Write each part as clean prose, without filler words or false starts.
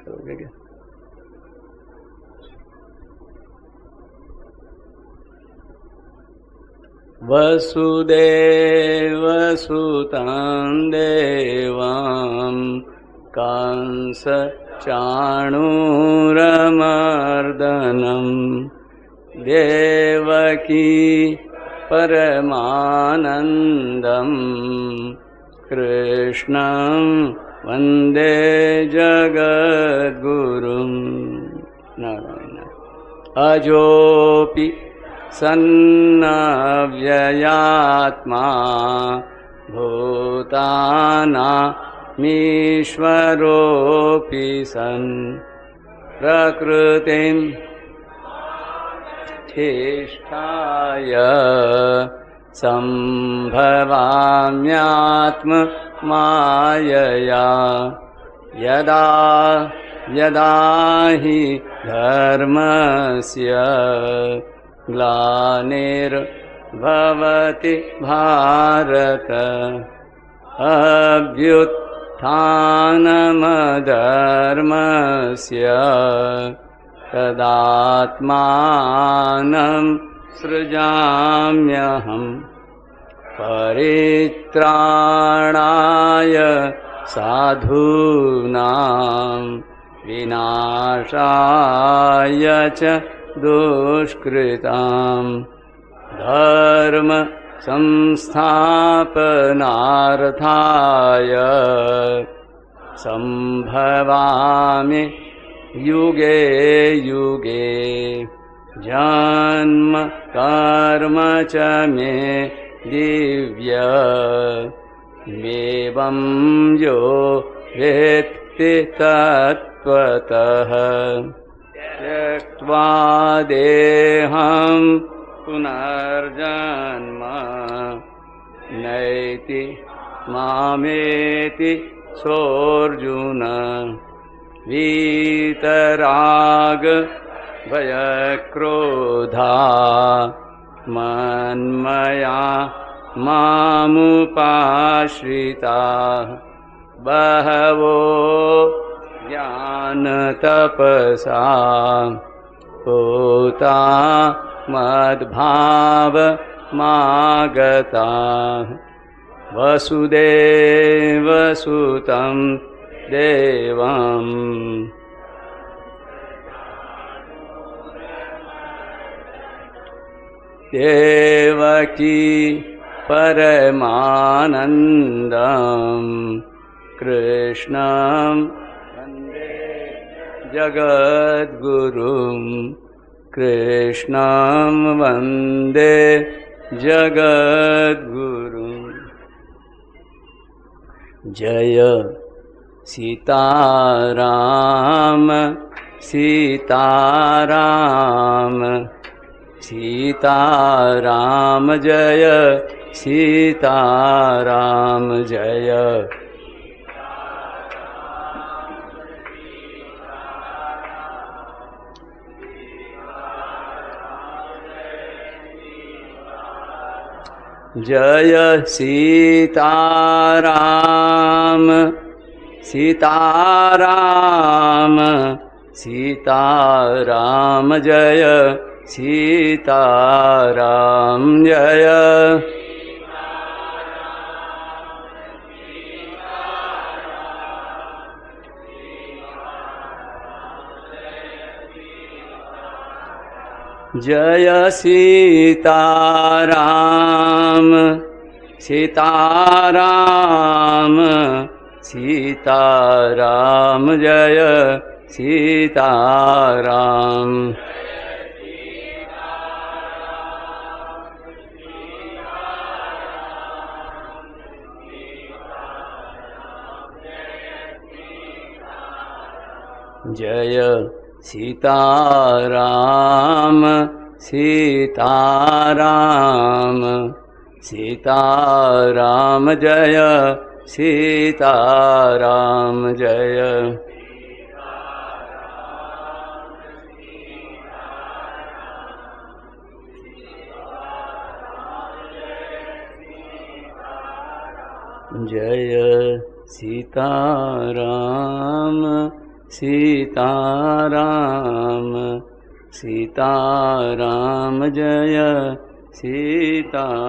तो हो गया। वसुदेवसुतं देवं कंसचाणूरमर्दनं देवकी परमानन्दं कृष्णं वन्दे जगद्गुरुं। नारायण। अजोऽपि सन्नव्ययात्मा भूतानामीश्वरोऽपि सन् प्रकृतिं चेष्टाय सम्भवाम्यात्म मायया यदा यदा हि धर्मस्य ग्लानिर्भवति भारत अभ्युत्थानमधर्मस्य तदात्मानं सृजाम्यहम् परित्राणाय साधूनां विनाशाय च दुष्कृतां धर्म संस्थापनार्थाय संभवामि युगे युगे जन्म कर्म च मे दिव्य एवं यो वेत्ति तत्त्वतः त्यक्त्वा देहं पुनर्जन्म नैति मामेति सोऽर्जुन वीतराग भयक्रोधा मन्मया मामुपाश्रिताः बहवो ज्ञानतपसा पूता मद्भावमागताः वसुदेवसुतं देवं देवकी परमानन्दं कृष्णं वन्दे जगद्गुरुं कृष्णं वन्दे जगद्गुरुं। जय सीताराम सीताराम सीताराम जय सीताराम जय जय सीताराम सीताराम सीताराम जय सीताराम जय जय सीताराम सीताराम सीताराम जय सीताराम जय सीताराम सीताराम सीताराम जय सीताराम जय जय सीताराम सीताराम सीताराम जय सीताराम।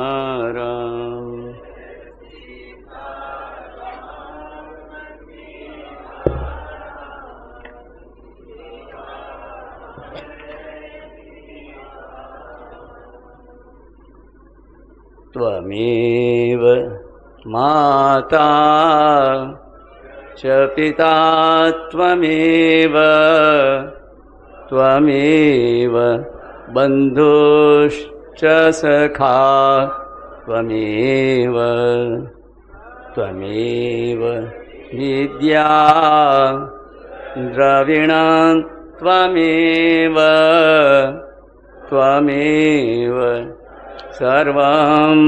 त्वमेव माता च पिता त्वमेव त्वमेव बन्धुश्च सखा त्वमेव त्वमेव विद्या द्रविणं त्वमेव त्वमेव सर्वं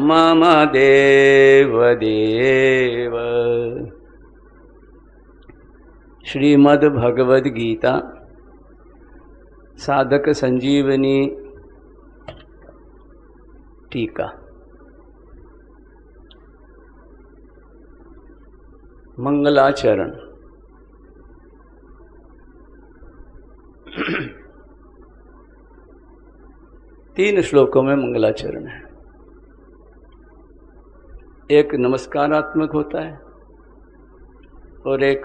मम देव देव। श्रीमद् भगवद गीता साधक संजीवनी टीका। मंगलाचरण। तीन श्लोकों में मंगलाचरण है। एक नमस्कारात्मक होता है और एक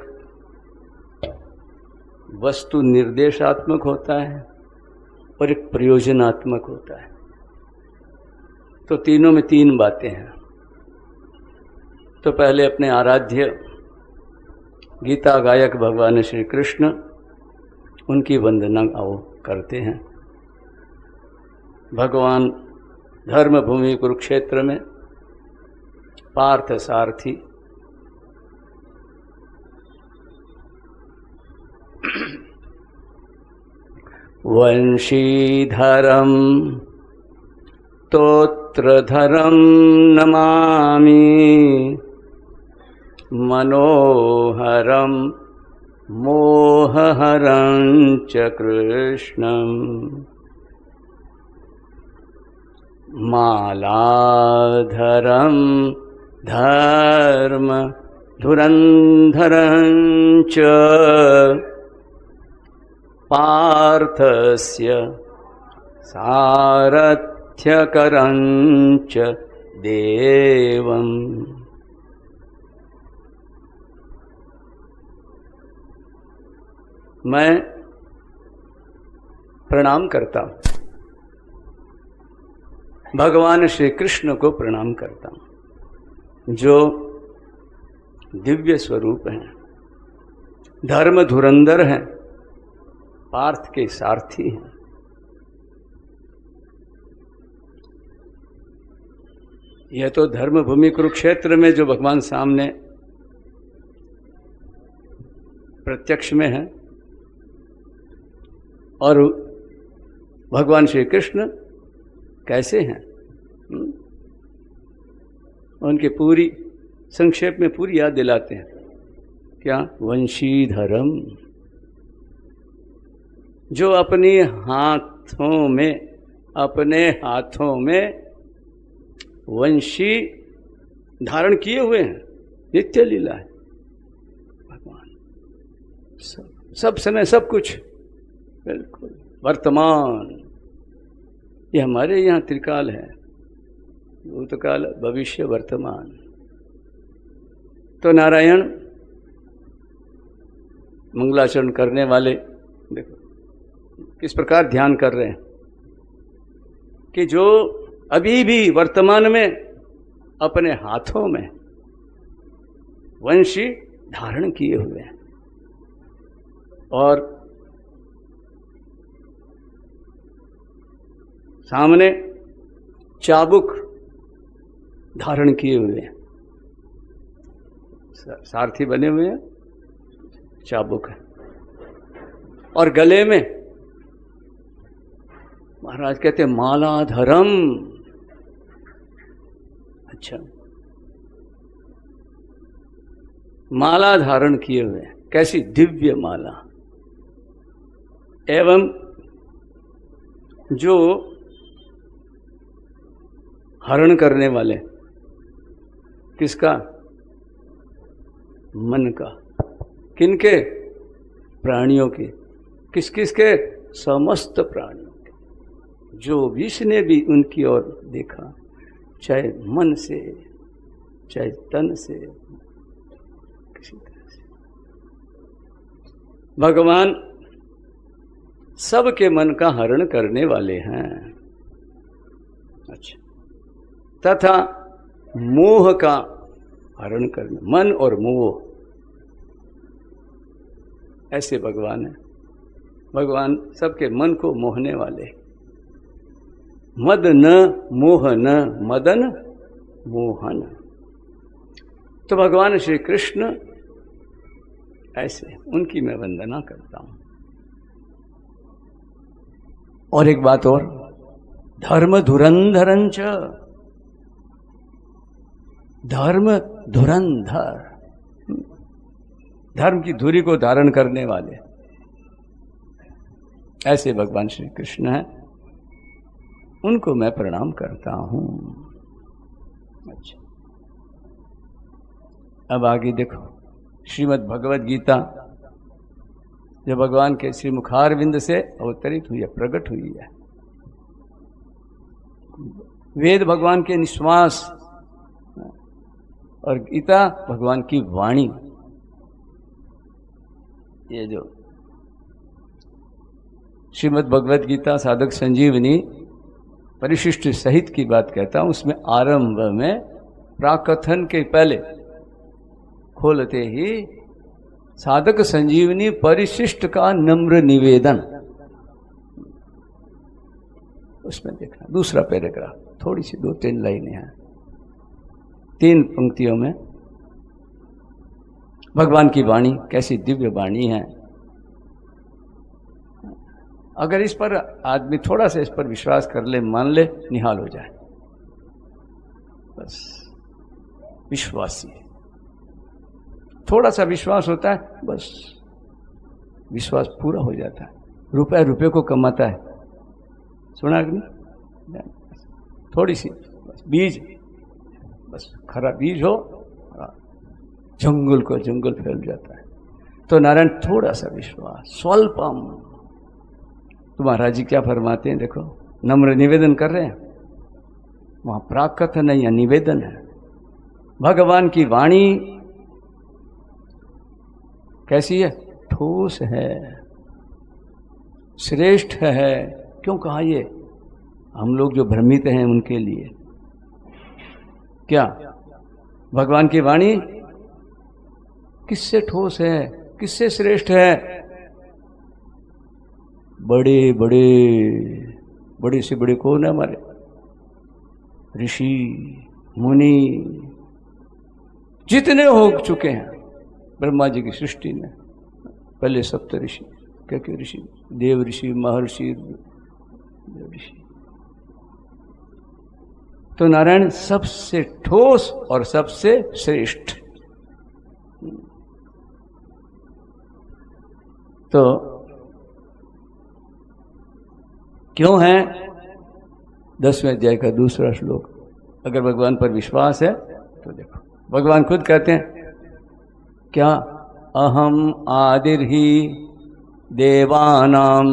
वस्तु निर्देशात्मक होता है और एक प्रयोजनात्मक होता है। तो तीनों में तीन बातें हैं। तो पहले अपने आराध्य गीता गायक भगवान श्री कृष्ण, उनकी वंदना करते हैं। भगवान धर्मभूमि कुरुक्षेत्र में पार्थ सारथी वंशीधरं तोत्रधरं नमामि मनोहरं मोहहरं च कृष्णम् मालाधरं धर्म धुरंधरं च पार्थस्य सारथ्यकरं च देवम्। मैं प्रणाम करता हूँ, भगवान श्री कृष्ण को प्रणाम करता हूँ, जो दिव्य स्वरूप हैं, धर्म धुरंधर हैं, पार्थ के सारथी हैं। यह तो धर्मभूमि कुरुक्षेत्र में जो भगवान सामने प्रत्यक्ष में है, और भगवान श्री कृष्ण कैसे हैं, उनके पूरी संक्षेप में पूरी याद दिलाते हैं। क्या? वंशीधरम, जो अपने हाथों में वंशी धारण किए हुए हैं। नित्य लीला है भगवान, सब समय सब कुछ बिल्कुल वर्तमान। ये हमारे यहाँ त्रिकाल है, भूतकाल भविष्य वर्तमान। तो नारायण मंगलाचरण करने वाले देखो किस प्रकार ध्यान कर रहे हैं कि जो अभी भी वर्तमान में अपने हाथों में वंशी धारण किए हुए हैं और सामने चाबुक धारण किए हुए हैं। सारथी बने हुए हैं, चाबुक है, और गले में महाराज कहते हैं मालाधरम। अच्छा, माला धारण किए हुए हैं, कैसी दिव्य माला। एवं जो हरण करने वाले, किसका? मन का। किनके? प्राणियों के। किस किस के? समस्त प्राणियों के। जो जिसने भी उनकी ओर देखा, चाहे मन से, चाहे तन से, किसी तरह से, भगवान सबके मन का हरण करने वाले हैं। अच्छा, तथा मोह का हरण करने, मन और मोह, ऐसे भगवान है। भगवान सबके मन को मोहने वाले। मद न मोह न मदन मोहन। तो भगवान श्री कृष्ण ऐसे, उनकी मैं वंदना करता हूं। और एक बात और, धर्म धुरंधरंच, धर्म धुरंधर, धर्म की धुरी को धारण करने वाले, ऐसे भगवान श्री कृष्ण हैं, उनको मैं प्रणाम करता हूं। अच्छा, अब आगे देखो, श्रीमद् भगवद गीता जो भगवान के श्री मुखारविंद से अवतरित हुई है, प्रकट हुई है। वेद भगवान के निश्वास और गीता भगवान की वाणी। ये जो श्रीमद् भगवद गीता साधक संजीवनी परिशिष्ट सहित की बात कहता हूं, उसमें आरंभ में प्राकथन के पहले खोलते ही साधक संजीवनी परिशिष्ट का नम्र निवेदन, उसमें देखना दूसरा पैराग्राफ, थोड़ी सी 2-3 लाइनें हैं, 3 पंक्तियों में भगवान की वाणी कैसी दिव्य वाणी है। अगर इस पर आदमी थोड़ा सा इस पर विश्वास कर ले, मान ले, निहाल हो जाए। बस विश्वासी, थोड़ा सा विश्वास होता है, बस विश्वास पूरा हो जाता है। रुपए रुपए को कमाता है, सुना कि नहीं? थोड़ी सी बस बीज, बस खरा बीज हो, जंगल को जंगल फैल जाता है। तो नारायण थोड़ा सा विश्वास, स्वल्पम। तो महाराज जी क्या फरमाते हैं, देखो, नम्र निवेदन कर रहे हैं, वहां प्राकथन नहीं है, निवेदन है। भगवान की वाणी कैसी है? ठोस है, श्रेष्ठ है। क्यों कहा ये? हम लोग जो भ्रमित हैं उनके लिए। क्या भगवान की वाणी किससे ठोस है, किससे श्रेष्ठ है? बड़े बड़े, बड़े से बड़े कौन है हमारे? ऋषि मुनि जितने हो चुके हैं ब्रह्मा जी की सृष्टि में, पहले सप्त ऋषि, क्या ऋषि, देव ऋषि, महर्षि, ऋषि। तो नारायण सबसे ठोस और सबसे श्रेष्ठ। तो क्यों है? 10वें अध्याय का दूसरा श्लोक। अगर भगवान पर विश्वास है तो देखो, भगवान खुद कहते हैं क्या? अहम आदिर्हि देवानां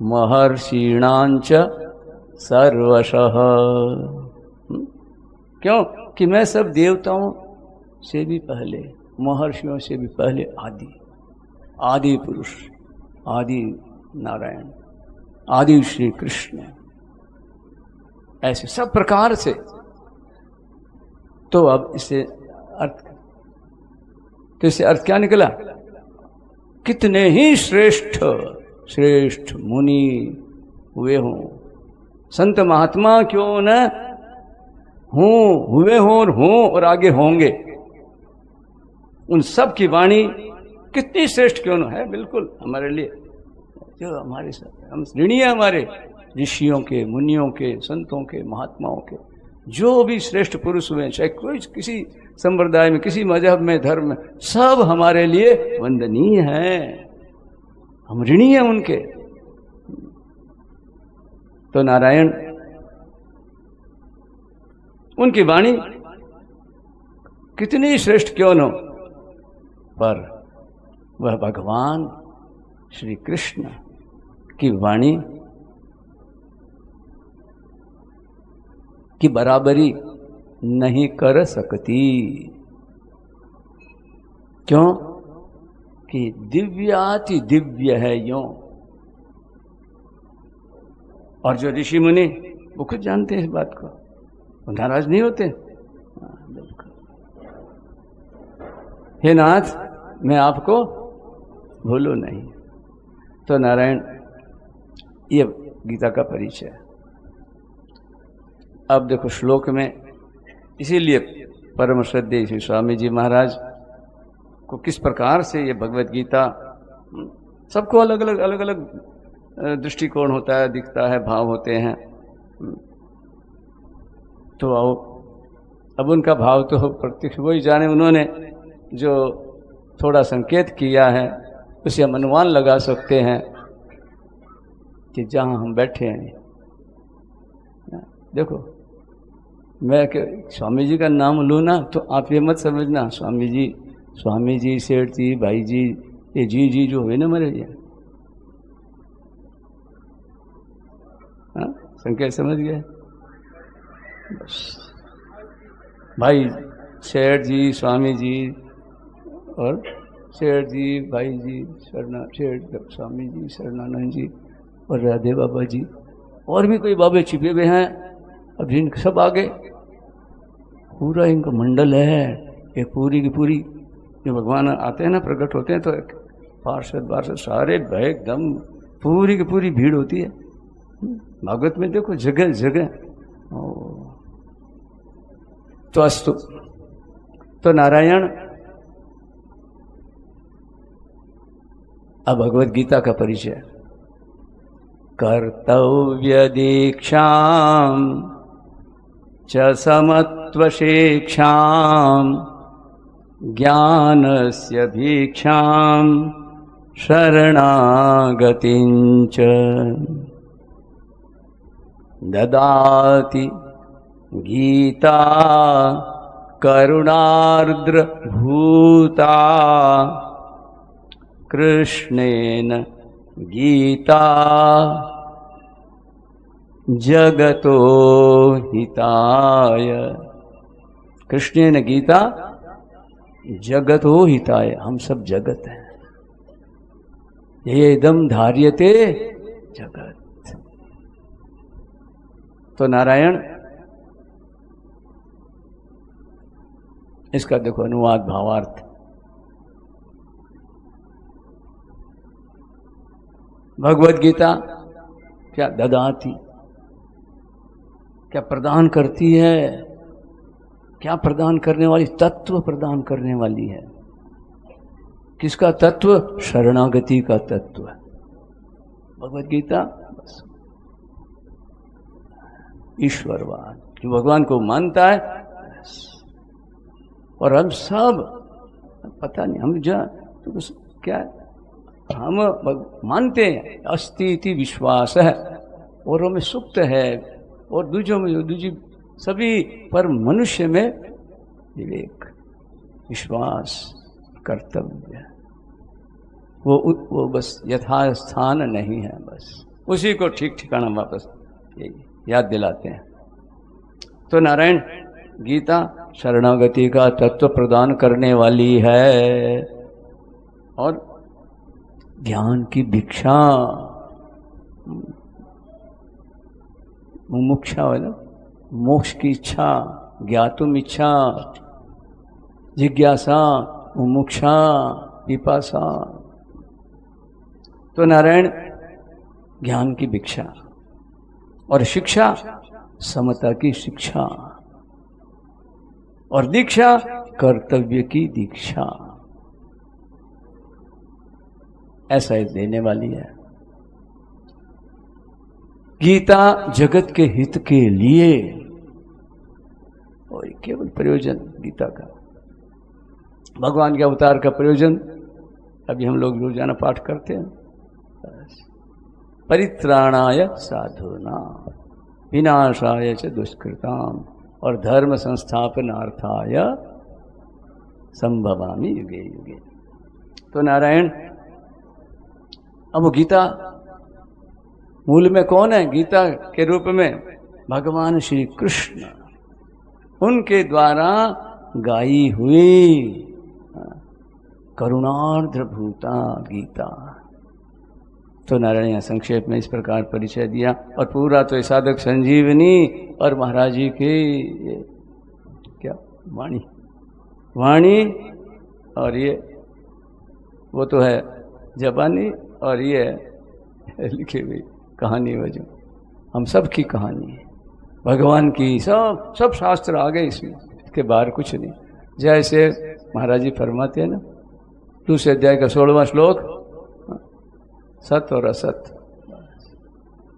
महर्षीणांच सर्वशः। क्यों? कि मैं सब देवताओं से भी पहले, महर्षियों से भी पहले आदि, आदि पुरुष, आदि नारायण, आदि श्री कृष्ण, ऐसे सब प्रकार से। तो अब इससे अर्थ, तो इससे अर्थ क्या निकला? कितने ही श्रेष्ठ श्रेष्ठ मुनि हुए हों, संत महात्मा क्यों न हों, हुए हों और आगे होंगे, उन सब की वाणी कितनी श्रेष्ठ क्यों न है, बिल्कुल हमारे लिए, जो हमारे साथ हम ऋणी है, हमारे ऋषियों के, मुनियों के, संतों के, महात्माओं के, जो भी श्रेष्ठ पुरुष हुए, चाहे कोई किसी संप्रदाय में, किसी मजहब में, धर्म में, सब हमारे लिए वंदनीय हैं, हम ऋणी हैं उनके। तो नारायण उनकी वाणी कितनी श्रेष्ठ क्यों न हो, पर वह भगवान श्री कृष्ण की वाणी की बराबरी नहीं कर सकती। क्यों? कि दिव्याति दिव्य है यूं। और जो ऋषि मुनि वो खुद जानते हैं इस बात को, वो नाराज नहीं होते। हे नाथ, मैं आपको भूलू नहीं। तो नारायण, ये गीता का परिचय है। अब देखो श्लोक में, इसीलिए परम श्रद्धेय श्री स्वामी जी महाराज को किस प्रकार से ये भगवत गीता, सबको अलग अलग दृष्टिकोण होता है, दिखता है, भाव होते हैं। तो आओ, अब उनका भाव तो प्रत्यक्ष वही जाने। उन्होंने जो थोड़ा संकेत किया है उसे हम अनुमान लगा सकते हैं कि जहां हम बैठे हैं, देखो मैं स्वामी जी का नाम लूँ ना तो आप ये मत समझना स्वामी जी, सेठ जी, भाई जी, ये जी जो हुए ना मेरे जी, संकेत समझ गए? बस भाई सेठ जी, स्वामी जी और सेठ जी, भाई जी, सेठ स्वामी जी, शरणानंद जी और राधे बाबा जी, और भी कोई बाबे छिपे हुए हैं। अब जिन सब आगे पूरा इनका मंडल है, एक पूरी की पूरी जो भगवान आते हैं ना, प्रकट होते हैं, तो एक पार्षद सारे एकदम पूरी की पूरी भीड़ होती है। भागवत में देखो जगह जगह। तो अस्तु, तो नारायण, अब भगवत गीता का परिचय। कर्तव्य दीक्षाम च समत्वशिक्षाम ज्ञानस्य भीक्षाम शरणागतिंच ददाति गीता करुणार्द्र भूता कृष्णेन गीता जगतो हिताय। कृष्णेन गीता जगतो हिताय, हम सब जगत हैं। ये इदम धार्यते जगत। तो नारायण, इसका देखो अनुवाद भावार्थ। भगवत गीता क्या ददाती, क्या प्रदान करती है, क्या प्रदान करने वाली, तत्व प्रदान करने वाली है। किसका तत्व? शरणागति का तत्व। भगवत गीता बस ईश्वरवाद, जो भगवान को मानता है। और हम सब पता नहीं, हम तो क्या है, हम मानते हैं अस्ति इति विश्वास है, और हमें सुप्त है, और दूजी सभी पर मनुष्य में विवेक, विश्वास, कर्तव्य, वो बस यथास्थान नहीं है, बस उसी को ठीक ठिकाना वापस याद दिलाते हैं। तो नारायण, गीता शरणागति का तत्व प्रदान करने वाली है, और ज्ञान की भिक्षा, मुमुक्षा है ना, मोक्ष की इच्छा, ज्ञातुम इच्छा, जिज्ञासा, मुमुक्षा, पिपासा। तो नारायण, ज्ञान की भिक्षा, और शिक्षा समता की शिक्षा, और दीक्षा कर्तव्य की दीक्षा, ऐसा ही देने वाली है। गीता जगत के हित के लिए, और केवल प्रयोजन गीता का, भगवान के अवतार का प्रयोजन अभी हम लोग रोजाना पाठ करते हैं। परित्राणाय साधूनां विनाशाय च दुष्कृताम और धर्म संस्थापनार्थाय संभवामि युगे युगे। तो नारायण, अब वो गीता मूल में कौन है? गीता के रूप में भगवान श्री कृष्ण, उनके द्वारा गाई हुई करुणार्द्र भूता गीता। तो नारायण यहाँ संक्षेप में इस प्रकार परिचय दिया, और पूरा तो साधक संजीवनी और महाराज जी की क्या वाणी और ये वो तो है जबानी, और ये लिखी हुई कहानी वजह हम सब की कहानी है, भगवान की सब शास्त्र आ गए इसमें, इसके बाहर कुछ नहीं। जैसे महाराज जी फरमाते हैं ना, दूसरे अध्याय का 16वां श्लोक, सत और असत।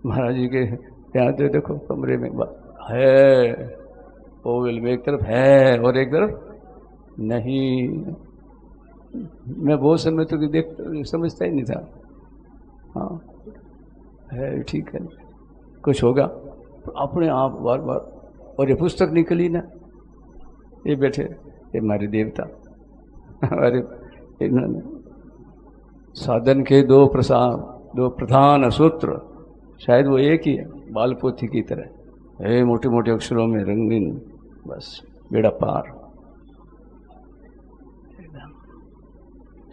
महाराज जी के यहाँ तो देखो कमरे में है, ओवल में एक तरफ है और एक तरफ नहीं। मैं बहुत समय तो देख समझता ही नहीं था। हाँ है, ठीक है, कुछ होगा तो अपने आप बार बार। और ये पुस्तक निकली ना, ये बैठे ये हमारे देवता, हमारे इन्होंने साधन के दो प्रधान सूत्र, शायद वो एक ही है, बाल पोथी की तरह है, मोटे मोटे अक्षरों में रंगीन, बस बेड़ा पार।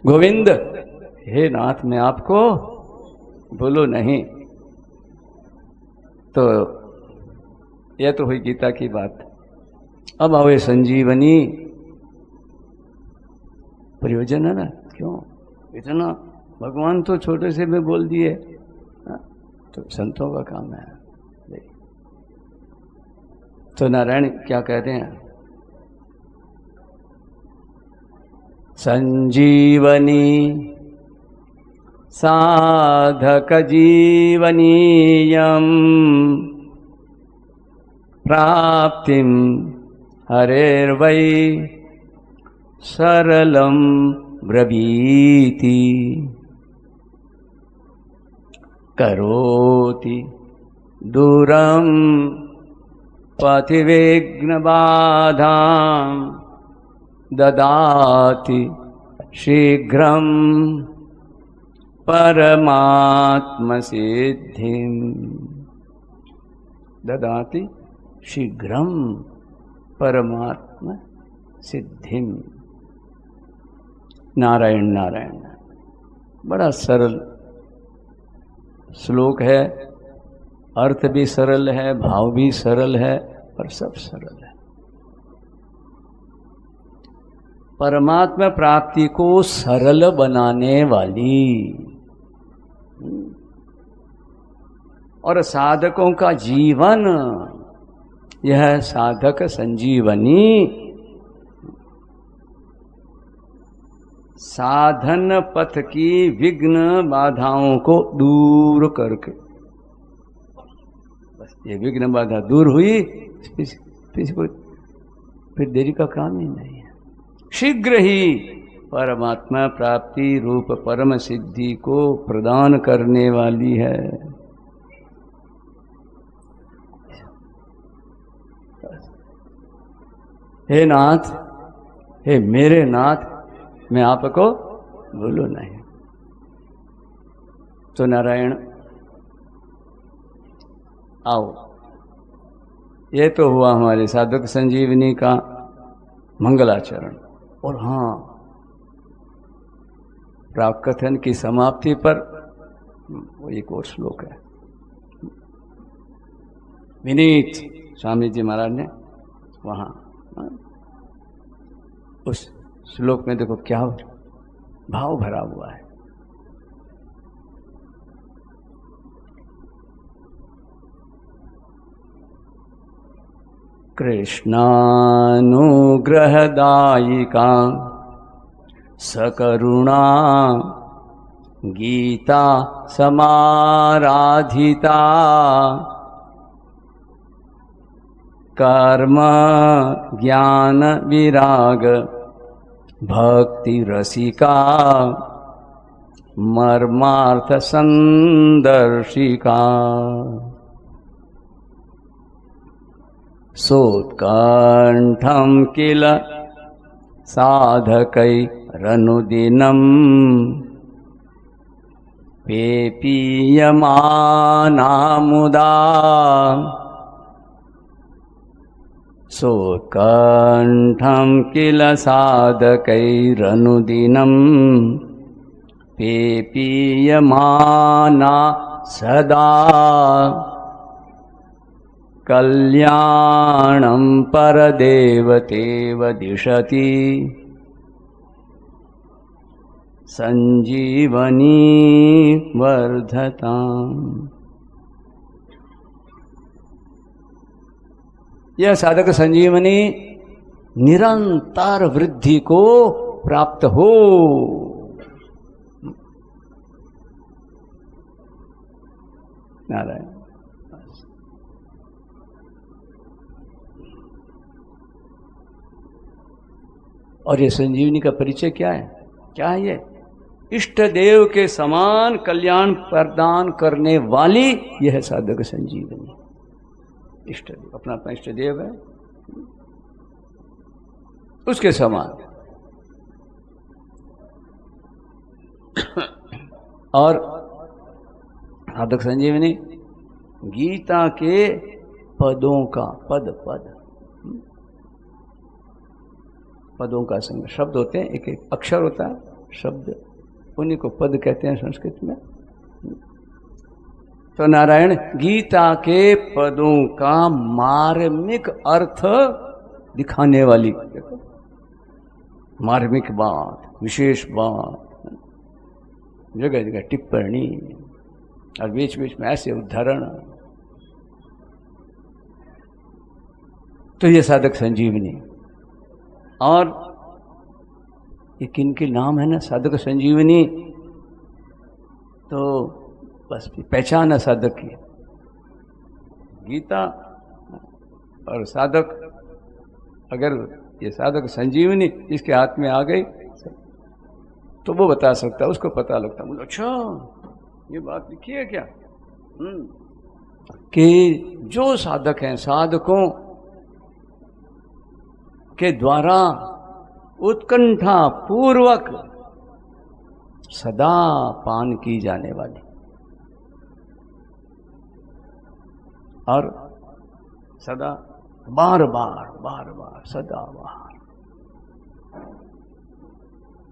गोविंद हे नाथ, मैं आपको बोलो नहीं। तो यह तो हुई गीता की बात। अब आवे संजीवनी, प्रयोजन है ना, क्यों इतना भगवान तो छोटे से में बोल दिए, तो संतों का काम है। तो नारायण क्या कहते हैं? संजीवनी साधक जीवनीयम प्राप्तिम हरेर्वै सरलम ब्रवीति करोति दूरम पथिविघ्न बाधाम ददाति शीघ्रम परमात्म सिद्धिम। ददाति शीघ्रम परमात्म सिद्धिम। नारायण नारायण, बड़ा सरल श्लोक है, अर्थ भी सरल है, भाव भी सरल है, और सब सरल है। परमात्मा प्राप्ति को सरल बनाने वाली और साधकों का जीवन, यह साधक संजीवनी, साधन पथ की विघ्न बाधाओं को दूर करके, बस ये विघ्न बाधा दूर हुई, फिर देरी का काम ही नहीं है। शीघ्र ही परमात्मा प्राप्ति रूप परम सिद्धि को प्रदान करने वाली है। हे नाथ, हे मेरे नाथ, मैं आपको बोलूं नहीं। तो नारायण आओ, ये तो हुआ हमारे साधक संजीवनी का मंगलाचरण। और हाँ, प्राक कथन की समाप्ति पर वो एक और श्लोक है, विनीत स्वामी जी महाराज ने वहां, उस श्लोक में देखो क्या भाव भरा हुआ है। कृष्णानुग्रहदायिका सकरुणा गीता समाराधिता कर्म ज्ञान विराग भक्ति रसिका मर्मार्थ संदर्शिका सोत्कंठम किल साधकै रनुदिनं पेपीयमानामुदा सोत्कण्ठं किल साधकैरनुदिनं पेपीयमाना सदा कल्याणं परदेवतेव दिशति संजीवनी वर्धताम्। यह साधक संजीवनी निरंतर वृद्धि को प्राप्त हो। नारायण। और ये संजीवनी का परिचय क्या है? क्या है ये? इष्ट देव के समान कल्याण प्रदान करने वाली यह साधक संजीवनी। इष्ट देव, अपना अपना इष्ट देव है, उसके समान। और साधक संजीवनी गीता के पदों का पदों का संग, शब्द होते हैं, एक एक अक्षर होता है, शब्द, उन्हीं को पद कहते हैं संस्कृत में। तो नारायण गीता के पदों का मार्मिक अर्थ दिखाने वाली, देखो मार्मिक बात, विशेष बात, जगह जगह टिप्पणी और बीच बीच में ऐसे उदाहरण। तो ये साधक संजीवनी। और ये किन के नाम है ना साधक संजीवनी, तो बस पहचान है साधक की। गीता और साधक, अगर ये साधक संजीवनी इसके हाथ में आ गई तो वो बता सकता है, उसको पता लगता है। अच्छा ये बात लिखी है क्या? कि जो साधक हैं, साधकों के द्वारा उत्कंठा पूर्वक सदा पान की जाने वाली और सदा बार बार सदा बार।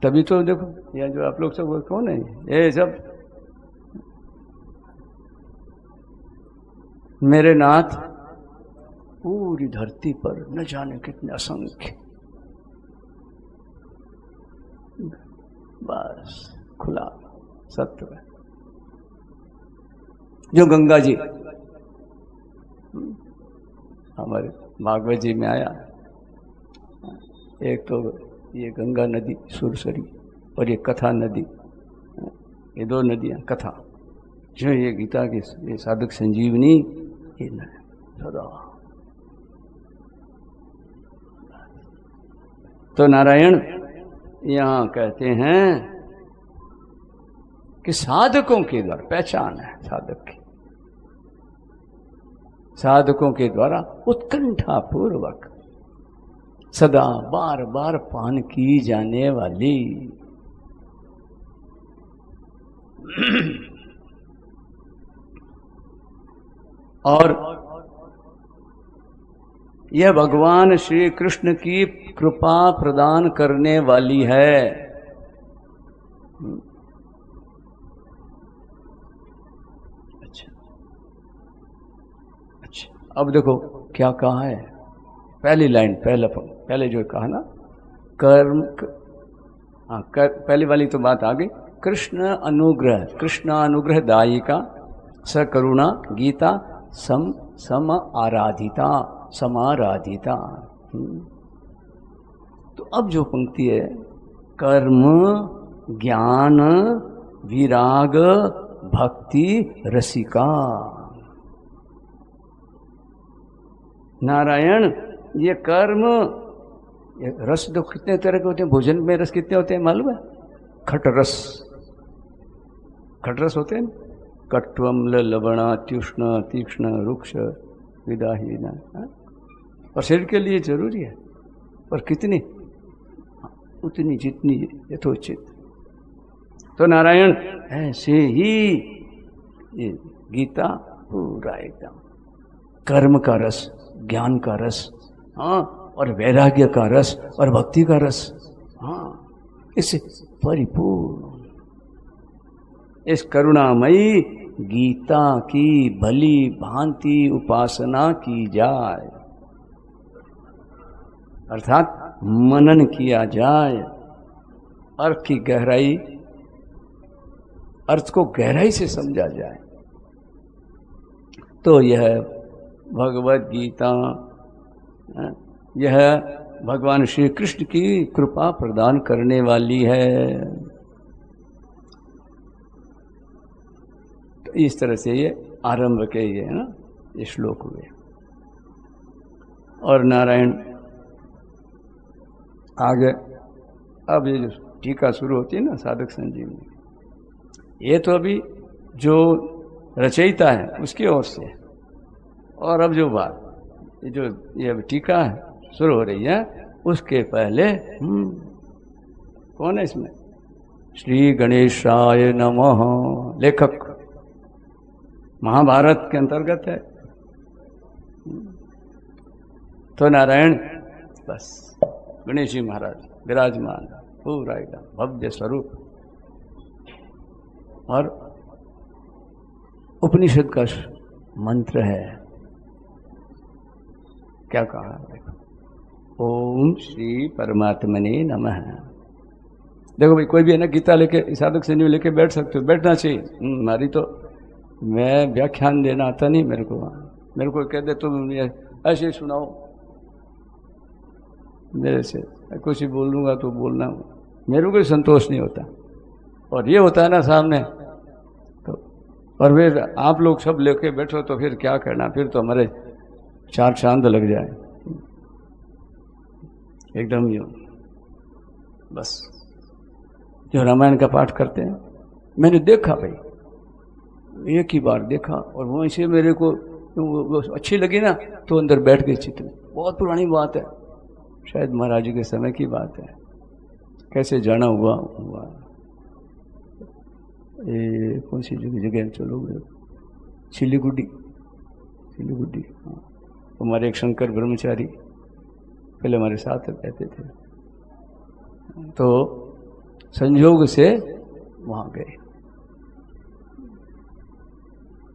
तभी तो देखो ये जो आप लोग सब कौन है, ये सब मेरे नाथ पूरी धरती पर न जाने कितने असंख्य, बस खुला सत्य है। जो गंगा जी हमारे भागवत जी में आया, एक तो ये गंगा नदी सुरसरी और ये कथा नदी, ये दो नदियां कथा, जो ये गीता की ये साधक संजीवनी ये न सदा। तो नारायण यहाँ कहते हैं कि साधकों के द्वारा पहचान है साधक की, साधकों के द्वारा उत्कंठा पूर्वक सदा बार बार पान की जाने वाली और यह भगवान श्री कृष्ण की कृपा प्रदान करने वाली है। अच्छा, अब देखो क्या कहा है, पहली लाइन, पहले जो कहा ना कर्म, पहली वाली तो बात आ गई। कृष्ण अनुग्रह दायिका सकरुणा गीता समाराधिता। तो अब जो पंक्ति है, कर्म ज्ञान विराग भक्ति रसिका। नारायण ये कर्म, ये रस तो कितने तरह के होते हैं, भोजन में रस कितने होते हैं मालूम है? खटरस होते हैं, कट्वम्ल लवणा त्युष्ण तीक्ष्ण रुक्ष विदाहीना। और शरीर के लिए जरूरी है, पर कितनी? उतनी जितनी यथोचित। तो नारायण ऐसे ही ये गीता पूरा एकदम कर्म का रस, ज्ञान का रस, हाँ, और वैराग्य का रस और भक्ति का रस, हाँ, इससे परिपूर्ण। इस करुणामयी गीता की भली भांति उपासना की जाए, अर्थात मनन किया जाए, अर्थ की गहराई, अर्थ को गहराई से समझा जाए, तो यह भगवत गीता, यह भगवान श्री कृष्ण की कृपा प्रदान करने वाली है। तो इस तरह से ये आरंभ के ये है ना, ये श्लोक हुए। और नारायण आगे अब ये जो टीका शुरू होती है ना साधक संजीवनी, ये तो अभी जो रचयिता है उसकी ओर से, और अब जो बात ये जो ये अभी टीका है शुरू हो रही है, उसके पहले कौन है इसमें? श्री गणेशाय नमः, लेखक महाभारत के अंतर्गत है। तो नारायण बस गणेश जी महाराज विराजमान, पूरा एकदम भव्य स्वरूप, और उपनिषद का मंत्र है, क्या कहा देखो, ओम श्री परमात्मने नमः। देखो भाई, कोई भी है ना गीता लेके साधक संजीवनी लेके बैठ सकते हो, बैठना चाहिए। हमारी तो मैं व्याख्यान देना आता नहीं मेरे को कह दे तुम ऐसे ही सुनाओ, मेरे से कुछ ही बोल लूँगा तो बोलना, मेरे को संतोष नहीं होता। और ये होता है ना सामने तो, और फिर आप लोग सब लेके बैठो तो फिर क्या करना, फिर तो हमारे चार चांद लग जाए एकदम। यूँ बस जो रामायण का पाठ करते हैं, मैंने देखा भाई, एक ही बार देखा, और वहीं से मेरे को वो अच्छी लगी ना, तो अंदर बैठ गई चित्त में। बहुत पुरानी बात है, शायद महाराज जी के समय की बात है, कैसे जाना हुआ ये कौन सी जगह चलो, सिलीगुड़ी, हाँ, हमारे एक शंकर ब्रह्मचारी पहले हमारे साथ रहते थे, तो संयोग से वहाँ गए,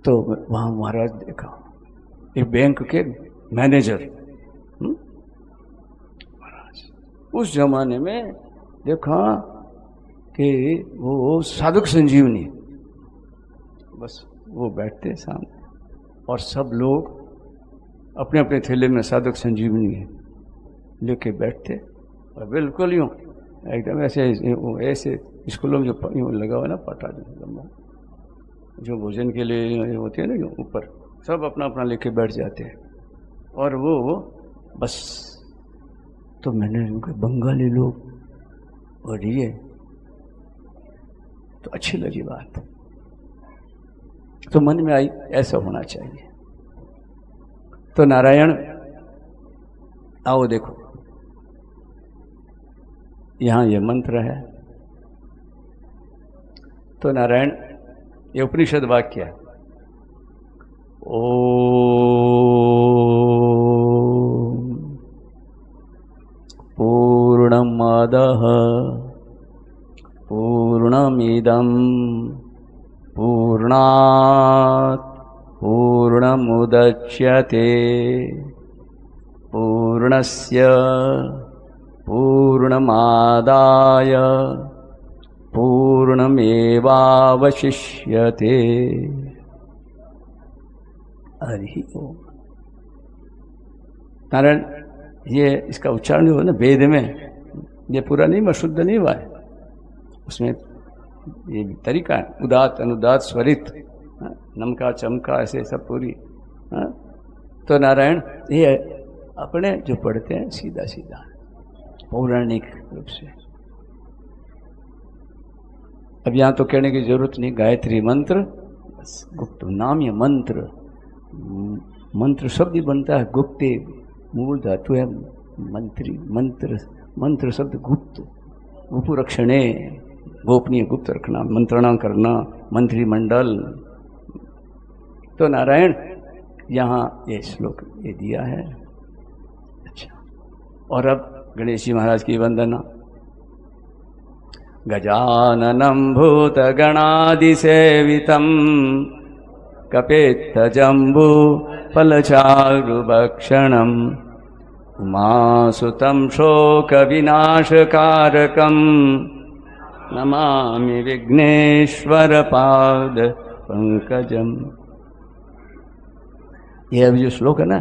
तो वहाँ महाराज देखा, एक बैंक के मैनेजर, महाराज उस जमाने में देखा कि वो साधक संजीवनी, बस वो बैठते सामने, और सब लोग अपने अपने थैले में साधक संजीवनी लेके बैठते, और बिल्कुल यूँ एकदम ऐसे स्कूलों में जो यूँ लगा हुआ ना पटा जो भोजन के लिए होते हैं ना, यूँ ऊपर सब अपना अपना लेके बैठ जाते हैं, और वो बस। तो मैंने उनके बंगाली लोग और ये तो अच्छी लगी बात, तो मन में आई ऐसा होना चाहिए। तो नारायण आओ देखो, यहां ये मंत्र है। तो नारायण ये उपनिषद वाक्य है, ओम पूर्णमदः पूर्णमिदं पूर्णात् पूर्णमुदच्यते पूर्णस्य पूर्णमादाय पूर्णमेवावशिष्यते। हरि ओम। नारायण ये इसका उच्चारण जो है ना वेद में, ये पूरा नहीं हुआ, शुद्ध नहीं हुआ है, उसमें ये तरीका है, उदात अनुदात स्वरित, नमका चमका ऐसे सब पूरी। तो नारायण ये अपने जो पढ़ते हैं सीधा सीधा पौराणिक रूप से। अब यहाँ तो कहने की जरूरत नहीं, गायत्री मंत्र बस गुप्त नाम या मंत्र, मंत्र शब्द ही बनता है गुप्ते, मूल धातु है मंत्री, मंत्र शब्द गुप्त, उपरक्षणे, गोपनीय गुप्त रखना, मंत्रणा करना, मंत्रिमंडल। तो नारायण यहाँ ये श्लोक ये दिया है। अच्छा, और अब गणेश जी महाराज की वंदना। गजाननं भूतगणादिसेवितं कपित्थजम्बू फलचारुभक्षणम् उमासुतं शोकविनाशकारकं नमामि विघ्नेश्वरपाद पंकजम। ये अभी जो श्लोक है ना,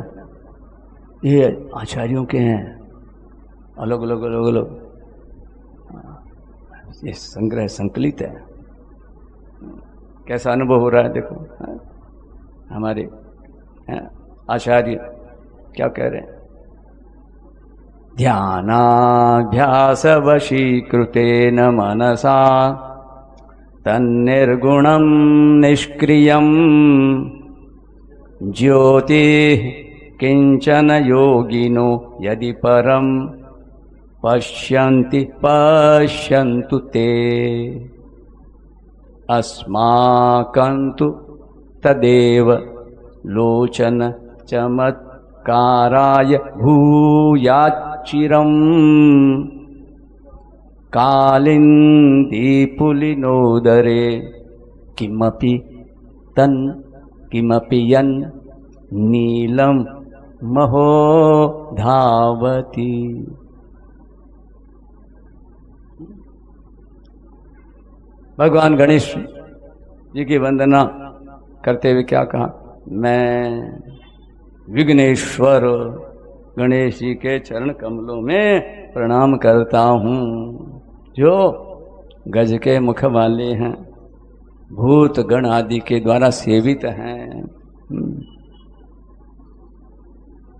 ये आचार्यों के हैं, अलग अलग अलग अलग ये संग्रह संकलित है। कैसा अनुभव हो रहा है देखो। हमारे आचार्य क्या कह रहे हैं? ध्यानाभ्यास वशीकृतेन मनसा तन्निर्गुणं निष्क्रियं ज्योति किंचन योगिनो यदि परम पश्यन्ति पश्यन्तु ते अस्माकन्तु तदेव लोचन चमत्काराय भूयाच्चिरम् कालिन्दी पुलिनोदरे किमपि तन् किमपि यन् नीलं महो धावति। भगवान गणेश जी की वंदना करते हुए क्या कहा? मैं विघ्नेश्वर गणेश जी के चरण कमलों में प्रणाम करता हूँ, जो गज के मुख वाले हैं, भूत गण आदि के द्वारा सेवित हैं,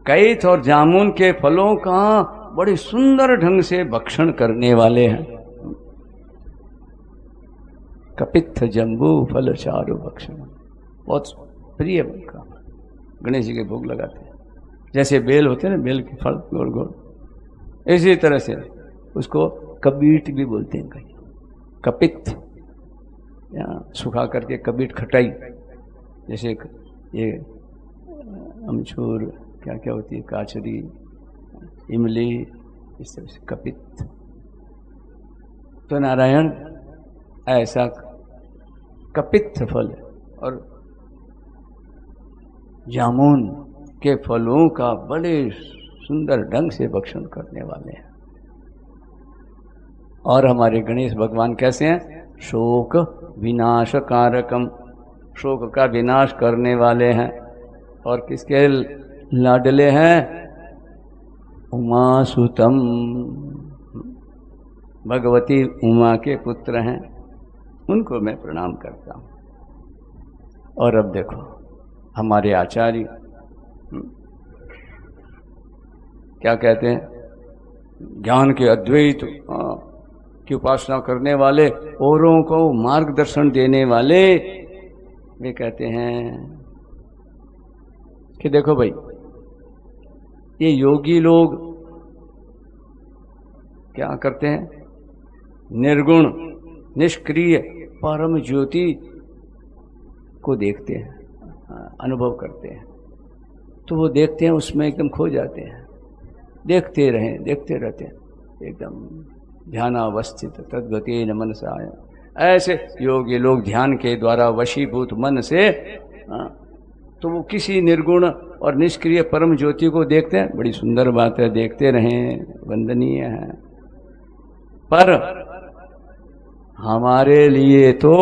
कैथ और जामुन के फलों का बड़े सुंदर ढंग से भक्षण करने वाले हैं। कपित्थ जम्बू फल चारु भक्षण, बहुत प्रिय उनका, गणेश जी के भोग लगाते हैं। जैसे बेल होते हैं ना, बेल के फल गोल गोल, इसी तरह से उसको कबीट भी बोलते हैं कहीं, कपित्थ, या सुखा करके कबीट, खटाई, जैसे ये अमचूर क्या क्या होती है, काचरी, इमली, इस तरह से कपित्थ। तो नारायण ऐसा कपित्थ फल और जामुन के फलों का बड़े सुंदर ढंग से भक्षण करने वाले हैं। और हमारे गणेश भगवान कैसे हैं? शोक विनाश कारकम, शोक का विनाश करने वाले हैं। और किसके लाडले हैं? उमासुतम, भगवती उमा के पुत्र हैं, उनको मैं प्रणाम करता हूं। और अब देखो हमारे आचार्य क्या कहते हैं? ज्ञान के अद्वैत की उपासना करने वाले, औरों को मार्गदर्शन देने वाले, वे कहते हैं कि देखो भाई, ये योगी लोग क्या करते हैं? निर्गुण निष्क्रिय परम ज्योति को देखते हैं, अनुभव करते हैं। तो वो देखते हैं, उसमें एकदम खो जाते हैं, देखते रहें, देखते रहते हैं, एकदम ध्यानावस्थित तद्गतेन मनसा। ऐसे योगी लोग ध्यान के द्वारा वशीभूत मन से तो वो किसी निर्गुण और निष्क्रिय परम ज्योति को देखते हैं। बड़ी सुंदर बात है, देखते रहें, वंदनीय है। पर हमारे लिए तो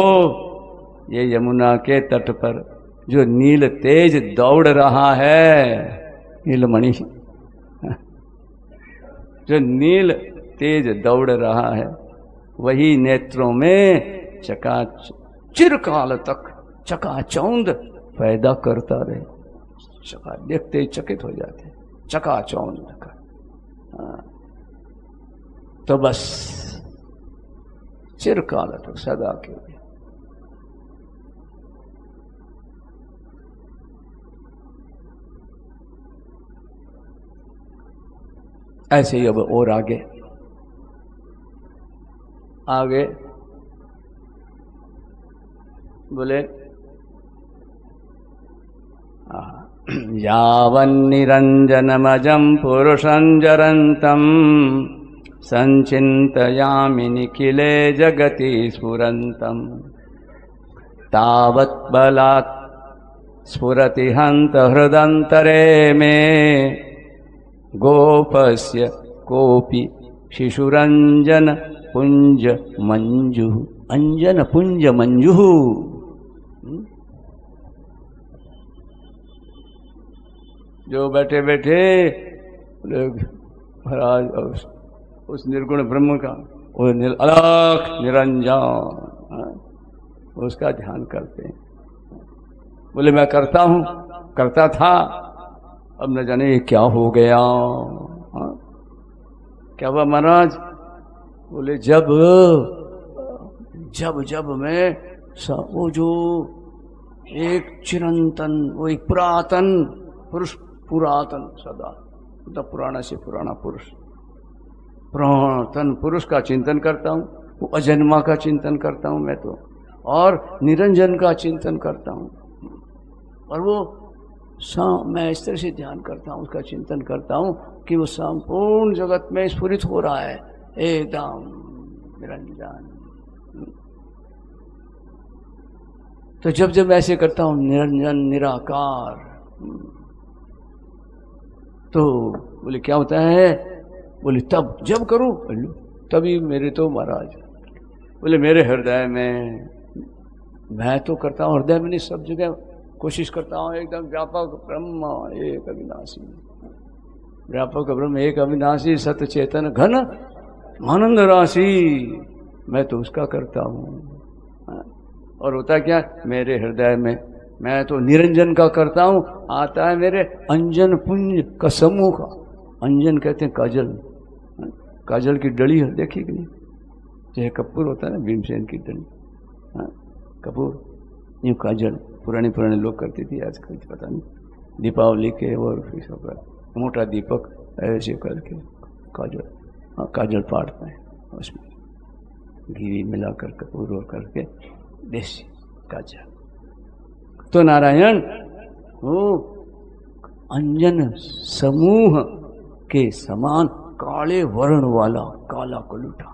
ये यमुना के तट पर जो नील तेज दौड़ रहा है, नीलमणि, जो नील तेज दौड़ रहा है, वही नेत्रों में चिरकाल तक चकाचौंध पैदा करता रहे। देखते ही चकित हो जाते, चकाचौंध का। तो बस चिरकाल तक, सदा के लिए। ऐसे ही अब और आगे आगे बोले यावन्निरञ्जनमजं पुरुषं जरन्तं संचिन्तयामि निखिले जगति स्फुरन्तं तावत् बलात् स्फुरति हन्त हृदन्तरे मे गोपस्य कोपि शिशुरंजन पुंज मंजु। अंजन पुंज मंजु, जो बैठे बैठे महाराज उस निर्गुण ब्रह्म का वो अलख निरंजन उसका ध्यान करते हैं। बोले मैं करता हूं, करता था, अब न जाने क्या हो गया। क्या हुआ महाराज? बोले जब जब जब मैं वो जो एक चिरंतन, वो एक पुरातन पुरुष, पुरातन सदा मतलब पुराना से पुराना पुरुष, पुरातन पुरुष का चिंतन करता हूँ, वो अजन्मा का चिंतन करता हूँ मैं तो, और निरंजन का चिंतन करता हूँ, और वो मैं इस तरह से ध्यान करता हूँ, उसका चिंतन करता हूँ कि वो संपूर्ण जगत में स्फुरित हो रहा है एकदम निरंजन। तो जब जब ऐसे करता हूँ निरंजन निराकार, तो बोले क्या होता है? बोले तब जब करूं तभी मेरे तो महाराज बोले मेरे हृदय में, मैं तो करता हूँ हृदय में नहीं, सब जगह कोशिश करता हूँ एकदम व्यापक ब्रह्म एक अविनाशी, व्यापक ब्रह्म एक अविनाशी सत्य चेतन घन आनंद राशि, मैं तो उसका करता हूँ। और होता क्या मेरे हृदय में, मैं तो निरंजन का करता हूँ, आता है मेरे अंजन पुंज का समूह का। अंजन कहते हैं काजल, काजल की डली है देखी कि नहीं, चाहे कपूर होता है ना भीमसेन की डली, कपूर यूँ काजल पुराने लोग करती थी, आजकल पता नहीं, दीपावली के और मोटा दीपक ऐसे करके काजल, काजल पाड़ते हैं, उसमें घी मिलाकर कपूर और करके देसी काजल। तो नारायण वो अंजन समूह के समान काले वर्ण वाला काला कलूटा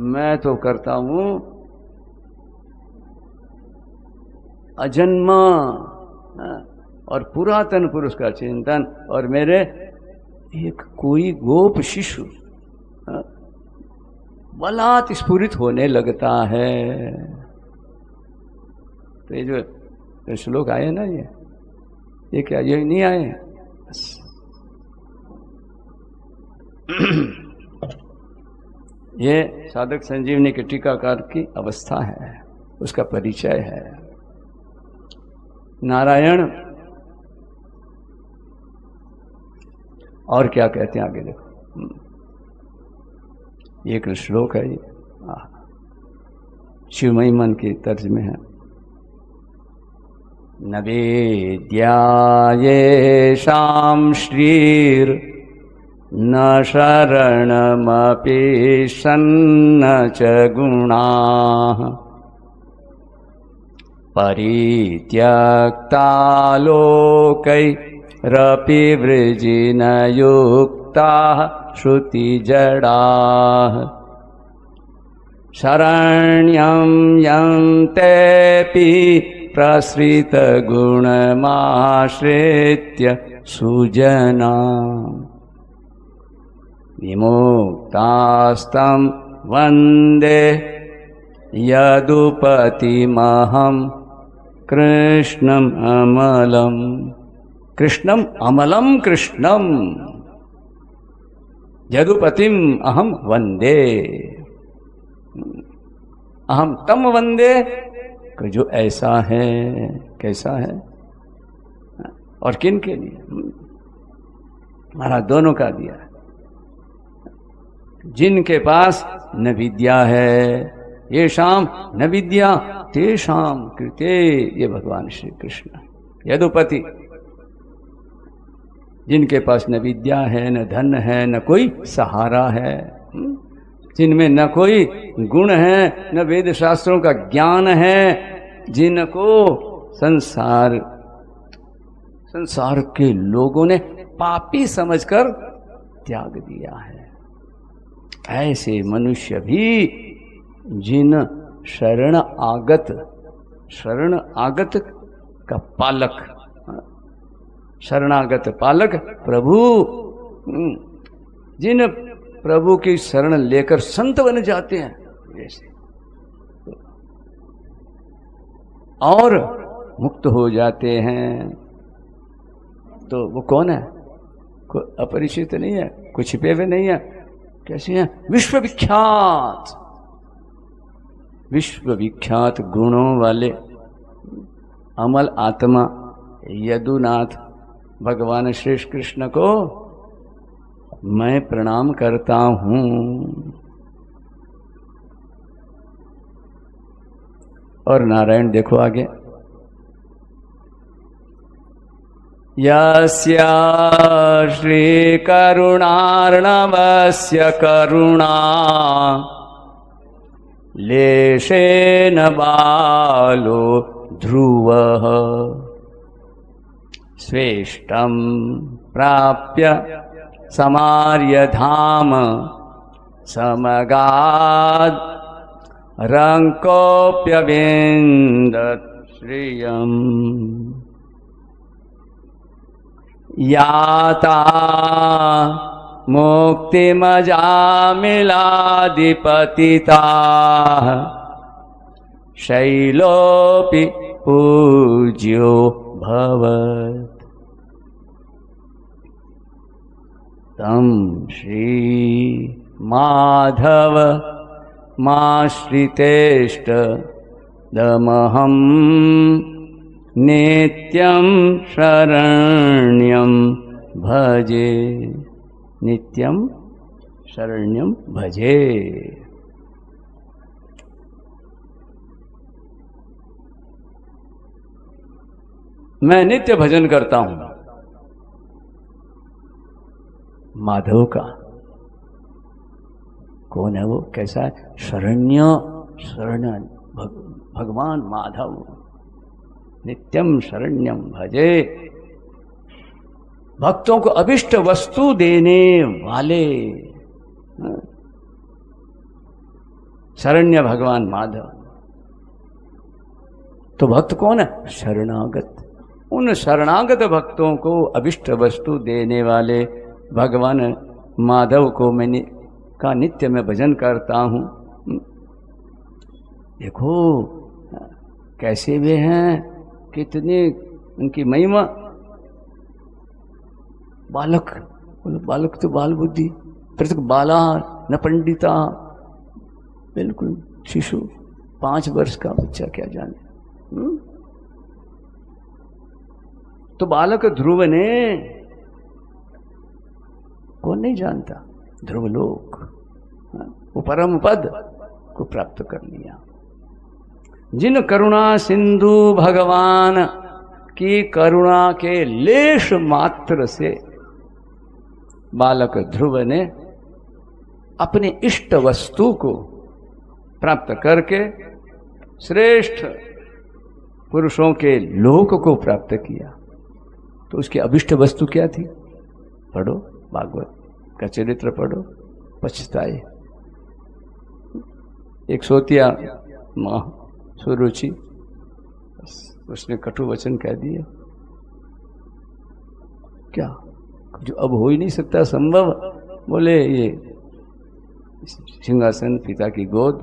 मैं तो करता हूं अजन्मा और पुरातन पुरुष का चिंतन, और मेरे एक कोई गोप शिशु बलात् स्फुरित होने लगता है। तो ये जो श्लोक आए ना, ये क्या ये नहीं आए? ये साधक संजीवनी के टीकाकार की अवस्था है, उसका परिचय है। नारायण और क्या कहते हैं आगे देखो, एक श्लोक है ये, शिवमयी मन की तर्ज में है। न वेद्यायेषां श्रीर् न शरणमपि सन्न च गुणाः परित्यक्ता लोकैरपि वृजिनयुक्ताः श्रुतिजडाः शरण्यं यन्तेऽपि प्रसृत गुणमाश्रित्य सुजना विमुक्तास्तं वन्दे यदुपतिमहं कृष्णम् अमलम्। कृष्णम् अमलम् कृष्णम् यदुपतिम् अहम वन्दे। अहम तम वन्दे कि जो ऐसा है, कैसा है और किन के लिए? महाराज दोनों का दिया है। जिनके पास न विद्या है, ये शाम न विद्या तेषाम कृते, ये भगवान श्री कृष्ण। यदुपति, जिनके पास न विद्या है, न धन है, न कोई सहारा है, जिनमें न कोई गुण है, न वेद शास्त्रों का ज्ञान है, जिनको संसार के लोगों ने पापी समझकर त्याग दिया है। ऐसे मनुष्य भी जिन शरण आगत का पालक, शरणागत पालक प्रभु, जिन प्रभु की शरण लेकर संत बन जाते हैं जैसे, और मुक्त हो जाते हैं, तो वो कौन है? कोई अपरिचित नहीं है, कोई छिपे हुए नहीं है। कैसे हैं? विश्वविख्यात गुणों वाले अमल आत्मा यदुनाथ भगवान श्री कृष्ण को मैं प्रणाम करता हूं। और नारायण देखो आगे, यस्या श्री करुणार्णवस्य करुणा लेशेन बालो ध्रुवः स्वेष्टं प्राप्य समार्य धाम समगाद् रंकोप्यविन्दत् श्रियम् याता मुक्तिमजामिलाधिपतिता शैलोपि पूज्यो भवत् तं श्री माधव माश्रितेष्ट दमहं नित्यं शरण्यं भजे, नित्यं शरण्यं भजे। मैं नित्य भजन करता हूं माधव का। कौन है वो? कैसा है? शरण्य भगवान माधव, नित्यम शरण्यम भजे, भक्तों को अभिष्ट वस्तु देने वाले शरण्य भगवान माधव। तो भक्त कौन है? शरणागत। उन शरणागत भक्तों को अभिष्ट वस्तु देने वाले भगवान माधव को मैंने का नित्य मैं भजन करता हूं। देखो कैसे वे हैं, कितने उनकी महिमा। बालक तो बाल बुद्धि, पृथक बाला न पंडिता, बिल्कुल शिशु, 5 वर्ष का बच्चा क्या जाने। तो बालक ध्रुव ने, कौन नहीं जानता, ध्रुवलोक, वो परम पद को प्राप्त कर लिया। जिन करुणा सिंधु भगवान की करुणा के लेश मात्र से बालक ध्रुव ने अपने इष्ट वस्तु को प्राप्त करके श्रेष्ठ पुरुषों के लोक को प्राप्त किया। तो उसकी अभिष्ट वस्तु क्या थी? पढ़ो भागवत का चरित्र, पढ़ो, पछताए। एक सोतिया माँ सुरुचि, उसने कटु वचन कह दिया। क्या? जो अब हो ही नहीं सकता संभव। बोले ये सिंहासन पिता की गोद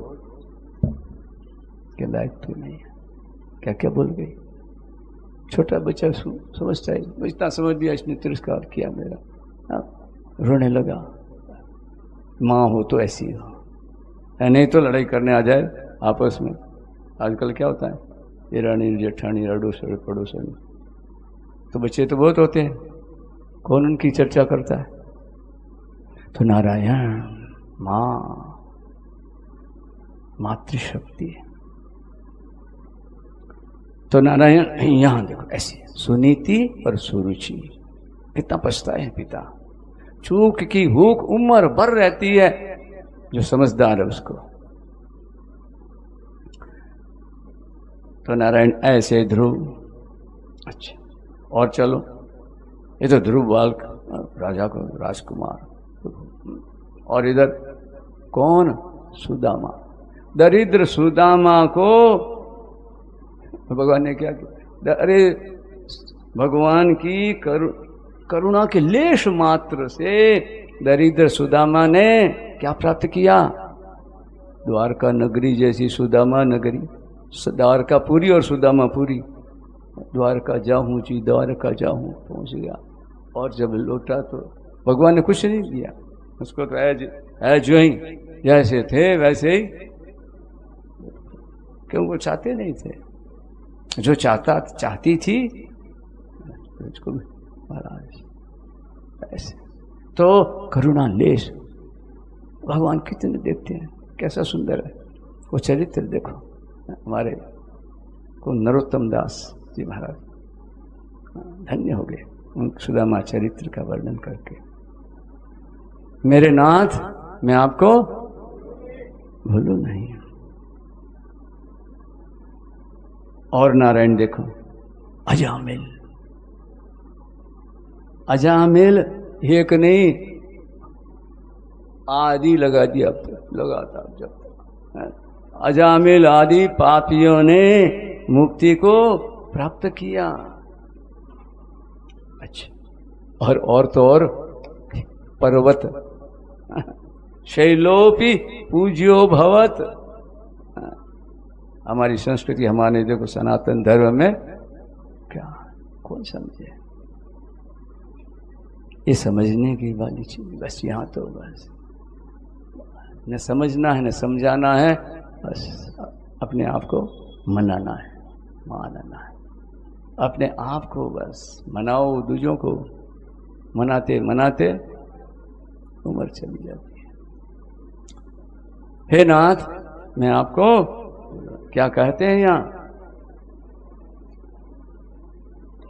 के लायक तो नहीं है। क्या क्या बोल गई? छोटा बच्चा समझता है, इतना समझ दिया, इसने तिरस्कार किया मेरा, रोने लगा। माँ हो तो ऐसी हो, नहीं तो लड़ाई करने आ जाए आपस में। आजकल क्या होता है, देरानी जेठानी, अड़ोसड़ पड़ोसन, तो बच्चे तो बहुत होते हैं, कौन उनकी चर्चा करता है? तो नारायण माँ मातृशक्ति है। तो नारायण यहां देखो ऐसी सुनीति और सुरुचि, कितना पछताए हैं पिता। चूक की हुक उम्र भर रहती है, जो समझदार है उसको। तो नारायण ऐसे ध्रुव, अच्छा और चलो, ये तो ध्रुव बाल राजा को राजकुमार, और इधर कौन? सुदामा। दरिद्र सुदामा को भगवान ने क्या किया? अरे भगवान की करुणा के लेश मात्र से दरिद्र सुदामा ने क्या प्राप्त किया? द्वारका नगरी जैसी सुदामा नगरी, द्वारकापुरी और सुदामापुरी। द्वारका जाऊं जी द्वारका जाऊं, पहुंच गया। और जब लौटा तो भगवान ने कुछ नहीं दिया उसको, तो जो ही जैसे थे वैसे ही, क्यों? वो चाहते नहीं थे, जो चाहती थी उसको महाराज ऐसे। तो करुणा लेश भगवान कितने देखते हैं, कैसा सुंदर है वो चरित्र। देखो हमारे को नरोत्तम दास जी महाराज धन्य हो गए उन सुदामा चरित्र का वर्णन करके। मेरे नाथ मैं आपको भूलू नहीं। और नारायण देखो अजामिल, अजामिल एक नहीं आदि लगा दिया, लगातार जब अजामिल आदि पापियों ने मुक्ति को प्राप्त किया। अच्छा और तो और पर्वत शैलोपी पूज्यो भवत। हमारी संस्कृति हमारे देखो सनातन धर्म में क्या कौन समझे? ये समझने की वाली चीज बस, यहाँ तो बस न समझना है न समझाना है, बस अपने आप को मनाना है, मानना है अपने आप को। बस मनाओ दूजों को, मनाते मनाते उम्र चली जाती है। हे नाथ मैं आपको क्या कहते हैं यहाँ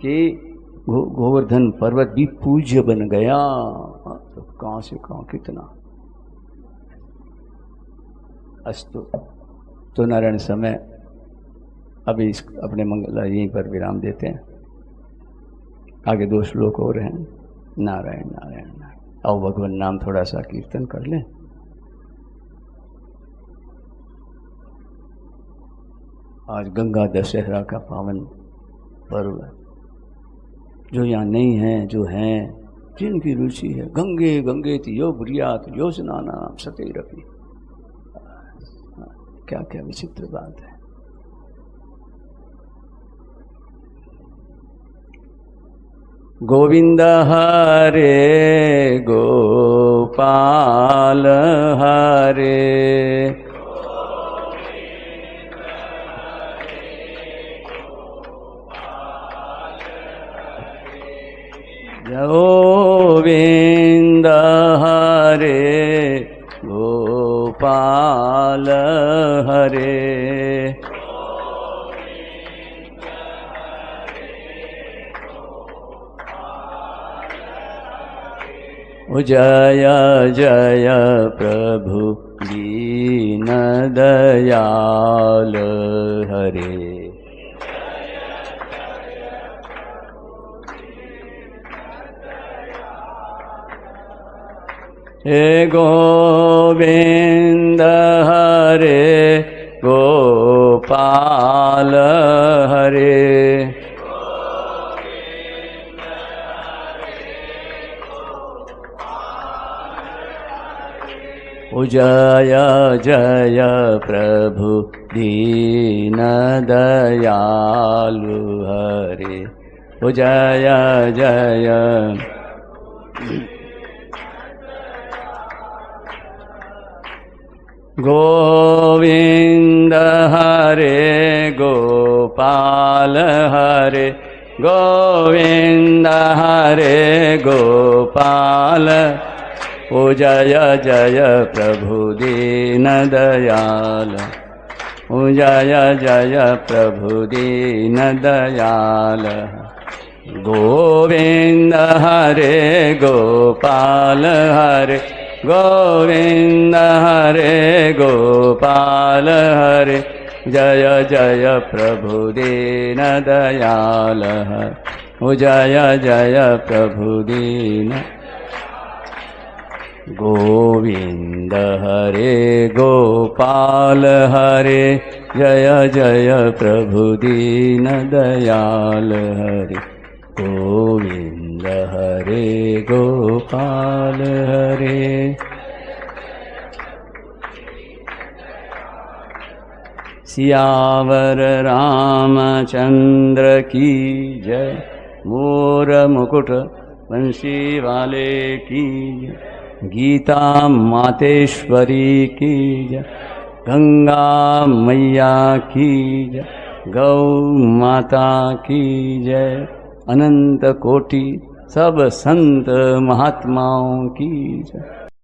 कि गोवर्धन पर्वत भी पूज्य बन गया। तो कहां से कहां कितना अस्तु। तो नारायण समय अभी अपने मंगला यहीं पर विराम देते हैं। आगे 2 श्लोक और हैं। नारायण नारायण नारायण। आओ भगवान नाम थोड़ा सा कीर्तन कर लें। आज गंगा दशहरा का पावन पर्व है। जो यहाँ नहीं है, जो हैं, जिनकी रुचि है, गंगे गंगे यो बुरियात यो स्नाना सते रखी। क्या क्या विचित्र बात है। गोविंद हरे गोपाल हरे गोविंद हरे गोपाल हरे जय जय प्रभु दीन दयाल हरे। हे गोविंद हरे गोपाल हरे जय जय प्रभु दीन दयालु हरे। जय जय गोविंद हरे गोपाल हरे गोविंद हरे गोपाल। जय जय प्रभु दीन दयाल। जय जय प्रभु दीन दयाल। गोविंद हरे गोपाल हरे गोविंद हरे गोपाल हरे जय जय प्रभु दीन दयाल हरे ओ जय जय प्रभु दीन गोविंद हरे गोपाल हरे जय जय प्रभु दीन दयाल हरे गोविंद हरे गोपाल हरे सियावर रामचंद्र की जय मोर मुकुट बंशी वाले की जय गीता मातेश्वरी की जय गंगा मैया की जय गौ माता की जय अनंत कोटि सब संत महात्माओं की जय।